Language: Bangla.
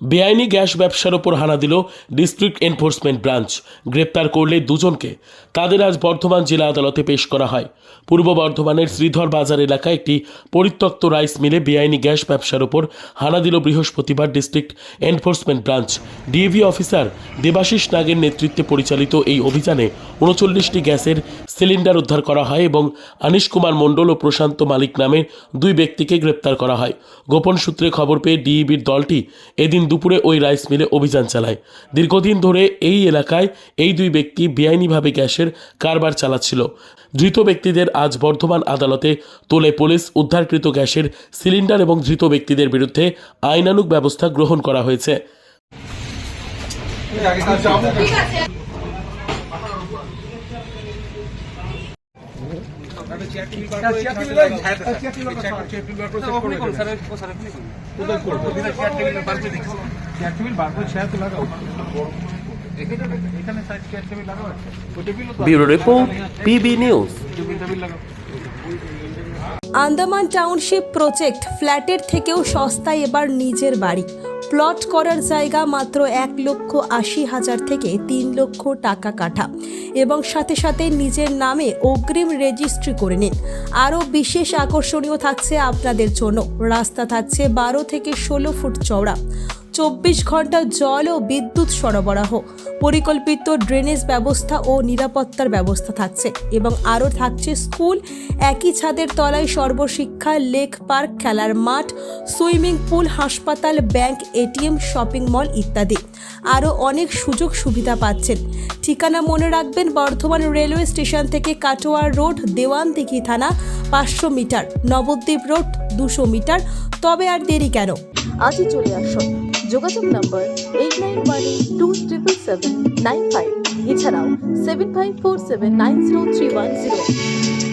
বেআইনি গ্যাস ব্যবসার ওপর হানা দিল ডিস্ট্রিক্ট এনফোর্সমেন্ট ব্রাঞ্চ। গ্রেপ্তার করলে দুজনকে। তাদের আজ বর্ধমান জেলা আদালতে পেশ করা হয়। পূর্ব বর্ধমানের শ্রীধর বাজার এলাকায় একটি পরিত্যক্ত রাইস মিলে বেআইনি গ্যাস ব্যবসার ওপর হানা দিল বৃহস্পতিবার district enforcement branch. DAV officer Debashis নাগের নেতৃত্বে পরিচালিত এই অভিযানে 39টি গ্যাসের সিলিন্ডার উদ্ধার করা হয় এবং আনিশ কুমার মণ্ডল ও প্রশান্ত মালিক নামের দুই ব্যক্তিকে গ্রেপ্তার করা হয়। গোপন সূত্রে খবর পেয়ে ডিইবির দলটি এদিন দুপুরে ওই রাইস মিলে অভিযান চালায়। দীর্ঘদিন ধরে এই এলাকায় এই দুই ব্যক্তি বেআইনিভাবে গ্যাসের কারবার চালাচ্ছিল। ধৃত ব্যক্তিদের আজ বর্ধমান আদালতে তোলে পুলিশ। উদ্ধারকৃত গ্যাসের সিলিন্ডার এবং ধৃত ব্যক্তিদের বিরুদ্ধে আইনানুগ ব্যবস্থা গ্রহণ করা হয়েছে। Bureau report, PB news. Andaman township project ফ্ল্যাটের থেকেও সস্তায় এবার নিজের বাড়ি। প্লট করার জায়গা মাত্র 1,80,000 থেকে 3 লক্ষ টাকা কাঠা এবং সাথে সাথে নিজের নামে অগ্রিম রেজিস্ট্রি করে নিন। আরও বিশেষ আকর্ষণীয় থাকছে আপনাদের জন্য। রাস্তা থাকছে 12 থেকে 16 ফুট চওড়া, 24 ঘন্টা জল ও বিদ্যুৎ সরবরাহ, পরিকল্পিত ড্রেনেজ ব্যবস্থা ও নিরাপত্তার ব্যবস্থা থাকছে এবং আরও থাকছে স্কুল। একই ছাদের তলায় সর্বশিক্ষা, লেক পার্ক, খেলার মাঠ, সুইমিং পুল, হাসপাতাল, ব্যাংক, এটিএম, শপিং মল ইত্যাদি। আরও অনেক সুযোগ সুবিধা পাচ্ছেন। ঠিকানা মনে রাখবেন, বর্ধমান রেলওয়ে স্টেশন থেকে কাটোয়া রোড, দেওয়ানদিঘি থানা 500 মিটার, নবদ্বীপ রোড 200 মিটার। তবে আর দেরি কেন, আজই চলে আসুন। যোগাযোগ নম্বর 8918277795, এছাড়াও 7547903108।